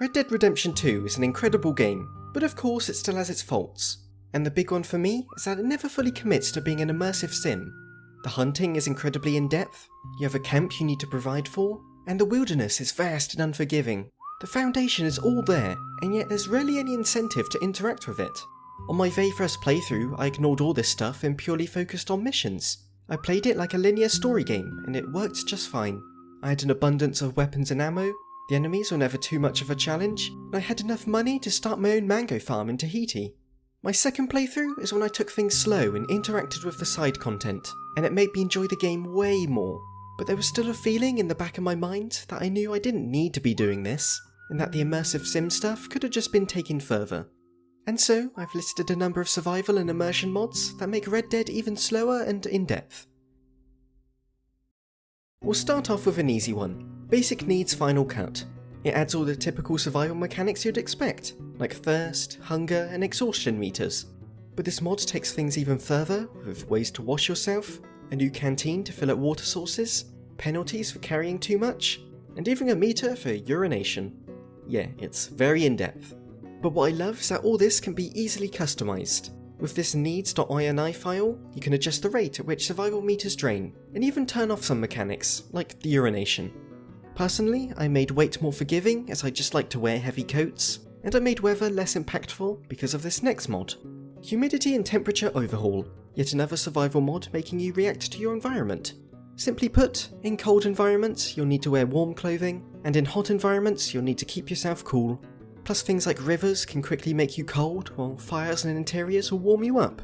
Red Dead Redemption 2 is an incredible game, but of course it still has its faults. And the big one for me is that it never fully commits to being an immersive sim. The hunting is incredibly in-depth, you have a camp you need to provide for, and the wilderness is vast and unforgiving. The foundation is all there, and yet there's rarely any incentive to interact with it. On my very first playthrough, I ignored all this stuff and purely focused on missions. I played it like a linear story game, and it worked just fine. I had an abundance of weapons and ammo, the enemies were never too much of a challenge, and I had enough money to start my own mango farm in Tahiti. My second playthrough is when I took things slow and interacted with the side content, and it made me enjoy the game way more. But there was still a feeling in the back of my mind that I knew I didn't need to be doing this, and that the immersive sim stuff could have just been taken further. And so, I've listed a number of survival and immersion mods that make Red Dead even slower and in-depth. We'll start off with an easy one. Basic Needs Final Cut. It adds all the typical survival mechanics you'd expect, like thirst, hunger, and exhaustion meters. But this mod takes things even further, with ways to wash yourself, a new canteen to fill up water sources, penalties for carrying too much, and even a meter for urination. Yeah, it's very in-depth. But what I love is that all this can be easily customized. With this needs.ini file, you can adjust the rate at which survival meters drain, and even turn off some mechanics, like the urination. Personally, I made weight more forgiving as I just like to wear heavy coats, and I made weather less impactful because of this next mod. Humidity and Temperature Overhaul, yet another survival mod making you react to your environment. Simply put, in cold environments you'll need to wear warm clothing, and in hot environments you'll need to keep yourself cool. Plus things like rivers can quickly make you cold, while fires and interiors will warm you up.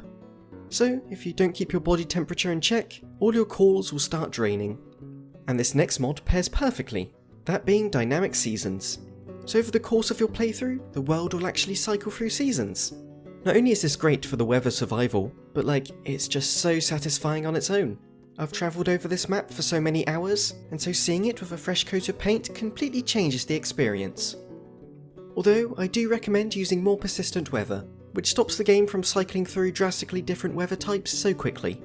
So, if you don't keep your body temperature in check, all your cores will start draining. And this next mod pairs perfectly, that being Dynamic Seasons. So over the course of your playthrough, the world will actually cycle through seasons. Not only is this great for the weather survival, but it's just so satisfying on its own. I've travelled over this map for so many hours, and so seeing it with a fresh coat of paint completely changes the experience. Although I do recommend using more persistent weather, which stops the game from cycling through drastically different weather types so quickly.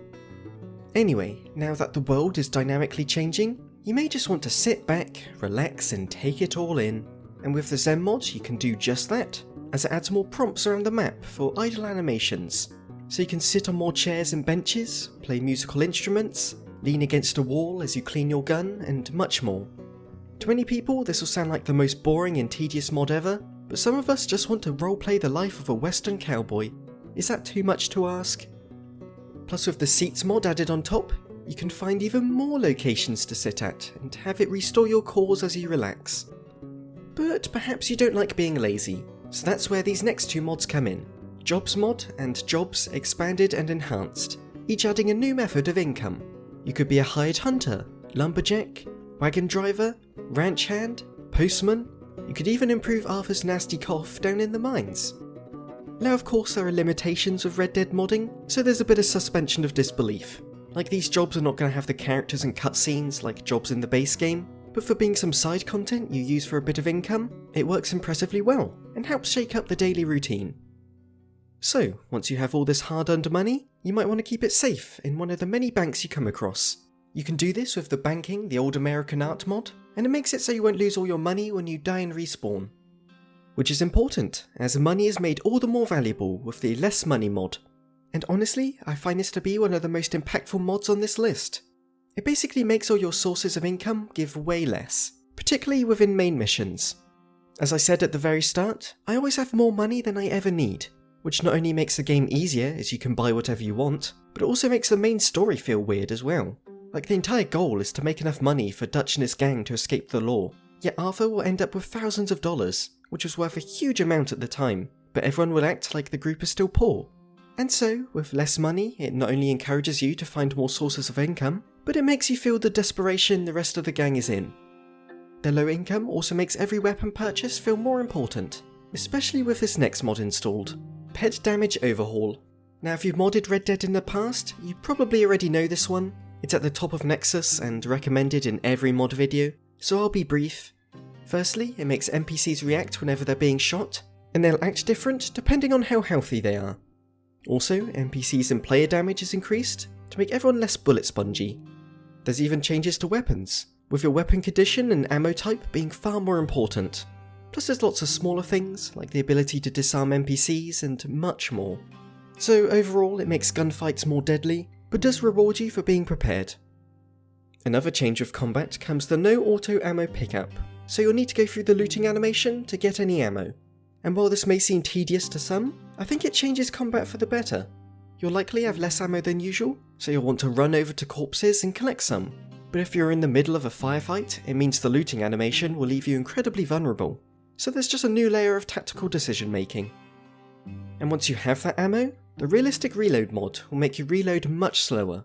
Anyway, now that the world is dynamically changing, you may just want to sit back, relax and take it all in. And with the Zen mod you can do just that, as it adds more prompts around the map for idle animations. So you can sit on more chairs and benches, play musical instruments, lean against a wall as you clean your gun, and much more. To many people this will sound like the most boring and tedious mod ever, but some of us just want to roleplay the life of a western cowboy. Is that too much to ask? Plus with the Seats mod added on top, you can find even more locations to sit at and have it restore your cores as you relax. But perhaps you don't like being lazy, so that's where these next two mods come in. Jobs mod and Jobs Expanded and Enhanced, each adding a new method of income. You could be a hired hunter, lumberjack, wagon driver, ranch hand, postman. You could even improve Arthur's nasty cough down in the mines. Now of course there are limitations with Red Dead modding, so there's a bit of suspension of disbelief. Like these jobs are not going to have the characters and cutscenes like jobs in the base game, but for being some side content you use for a bit of income, it works impressively well, and helps shake up the daily routine. So, once you have all this hard-earned money, you might want to keep it safe in one of the many banks you come across. You can do this with the Banking the Old American Art mod, and it makes it so you won't lose all your money when you die and respawn. Which is important, as money is made all the more valuable with the Less Money mod. And honestly, I find this to be one of the most impactful mods on this list. It basically makes all your sources of income give way less, particularly within main missions. As I said at the very start, I always have more money than I ever need, which not only makes the game easier as you can buy whatever you want, but it also makes the main story feel weird as well. Like the entire goal is to make enough money for Dutch and his gang to escape the law, yet Arthur will end up with thousands of dollars, which was worth a huge amount at the time, but everyone will act like the group is still poor. And so, with less money, it not only encourages you to find more sources of income, but it makes you feel the desperation the rest of the gang is in. The low income also makes every weapon purchase feel more important, especially with this next mod installed, Ped Damage Overhaul. Now if you've modded Red Dead in the past, you probably already know this one. It's at the top of Nexus and recommended in every mod video, so I'll be brief. Firstly, it makes NPCs react whenever they're being shot, and they'll act different depending on how healthy they are. Also, NPCs and player damage is increased to make everyone less bullet spongy. There's even changes to weapons, with your weapon condition and ammo type being far more important. plus there's lots of smaller things, like the ability to disarm NPCs and much more. So overall it makes gunfights more deadly, but does reward you for being prepared. Another change of combat comes the no auto ammo pickup, so you'll need to go through the looting animation to get any ammo. And while this may seem tedious to some, I think it changes combat for the better. You'll likely have less ammo than usual, so you'll want to run over to corpses and collect some. But if you're in the middle of a firefight, it means the looting animation will leave you incredibly vulnerable. So there's just a new layer of tactical decision making. And once you have that ammo, the realistic reload mod will make you reload much slower.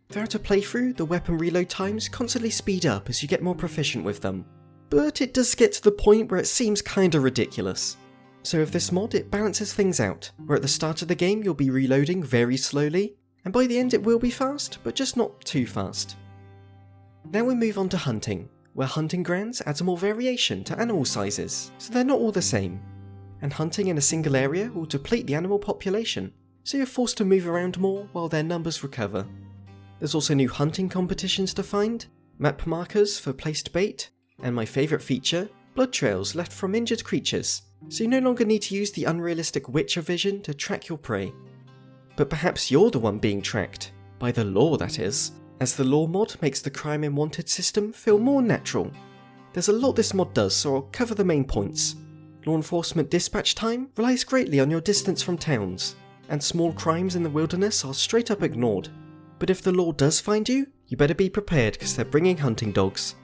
Throughout a playthrough, the weapon reload times constantly speed up as you get more proficient with them. But it does get to the point where it seems kinda ridiculous. So with this mod, it balances things out, where at the start of the game you'll be reloading very slowly, and by the end it will be fast, but just not too fast. Now we move on to hunting, where hunting grounds adds more variation to animal sizes, so they're not all the same. And hunting in a single area will deplete the animal population, so you're forced to move around more while their numbers recover. There's also new hunting competitions to find, map markers for placed bait, and my favourite feature, blood trails left from injured creatures, so you no longer need to use the unrealistic Witcher vision to track your prey. But perhaps you're the one being tracked, by the law that is, as the law mod makes the crime and wanted system feel more natural. There's a lot this mod does, so I'll cover the main points. Law enforcement dispatch time relies greatly on your distance from towns, and small crimes in the wilderness are straight up ignored. But if the law does find you, you better be prepared because they're bringing hunting dogs.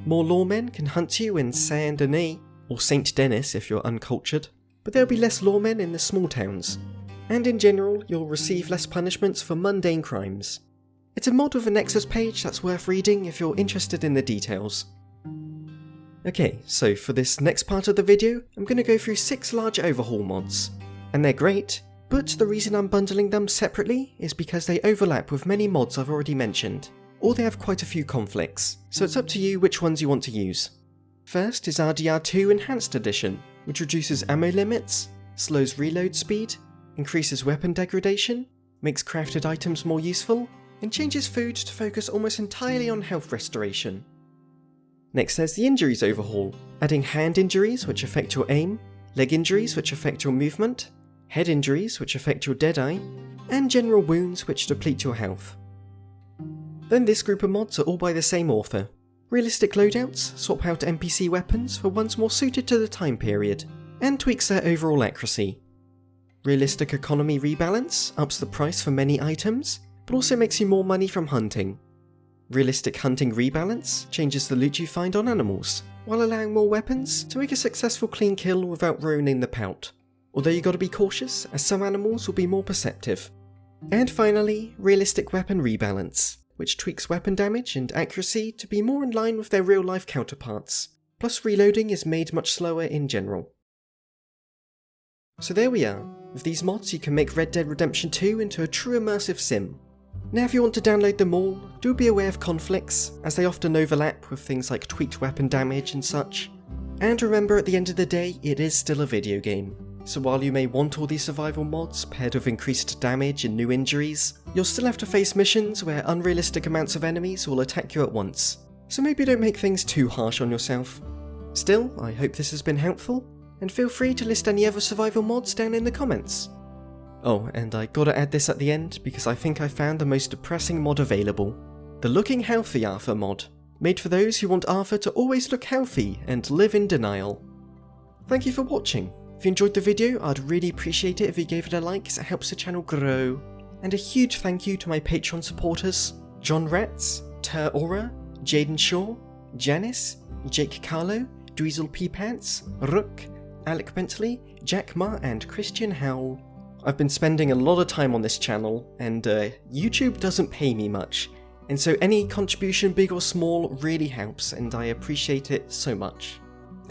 More lawmen can hunt you in Saint-Denis, or St. Denis if you're uncultured, but there'll be less lawmen in the small towns. And in general, you'll receive less punishments for mundane crimes. It's a mod with a Nexus page that's worth reading if you're interested in the details. Okay, so for this next part of the video, I'm going to go through 6 large overhaul mods. And they're great, but the reason I'm bundling them separately is because they overlap with many mods I've already mentioned, or they have quite a few conflicts, so it's up to you which ones you want to use. First is RDR2 Enhanced Edition, which reduces ammo limits, slows reload speed, increases weapon degradation, makes crafted items more useful, and changes food to focus almost entirely on health restoration. Next there's the Injuries Overhaul, adding hand injuries which affect your aim, leg injuries which affect your movement, head injuries which affect your deadeye, and general wounds which deplete your health. Then this group of mods are all by the same author. Realistic Loadouts swap out NPC weapons for ones more suited to the time period, and tweaks their overall accuracy. Realistic Economy Rebalance ups the price for many items, but also makes you more money from hunting. Realistic Hunting Rebalance changes the loot you find on animals, while allowing more weapons to make a successful clean kill without ruining the pout. Although you gotta be cautious, as some animals will be more perceptive. And finally, Realistic Weapon Rebalance, which tweaks weapon damage and accuracy to be more in line with their real-life counterparts, plus reloading is made much slower in general. So there we are. With these mods you can make Red Dead Redemption 2 into a true immersive sim. Now if you want to download them all, do be aware of conflicts, as they often overlap with things like tweaked weapon damage and such. And remember, at the end of the day, it is still a video game. So while you may want all these survival mods paired with increased damage and new injuries, you'll still have to face missions where unrealistic amounts of enemies will attack you at once. So maybe don't make things too harsh on yourself. Still, I hope this has been helpful, and feel free to list any other survival mods down in the comments. Oh, and I gotta add this at the end because I think I found the most depressing mod available. The Looking Healthy Arthur mod, made for those who want Arthur to always look healthy and live in denial. Thank you for watching. If you enjoyed the video, I'd really appreciate it if you gave it a like as it helps the channel grow. And a huge thank you to my Patreon supporters, John Ratz, Ter Aura, Jaden Shaw, Janice, Jake Carlo, Dweezil P. Pants, Rook, Alec Bentley, Jack Ma and Christian Howell. I've been spending a lot of time on this channel, and YouTube doesn't pay me much, and so any contribution, big or small, really helps, and I appreciate it so much.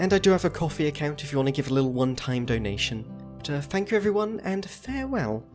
And I do have a Ko-fi account if you want to give a little one-time donation. But thank you everyone, and farewell.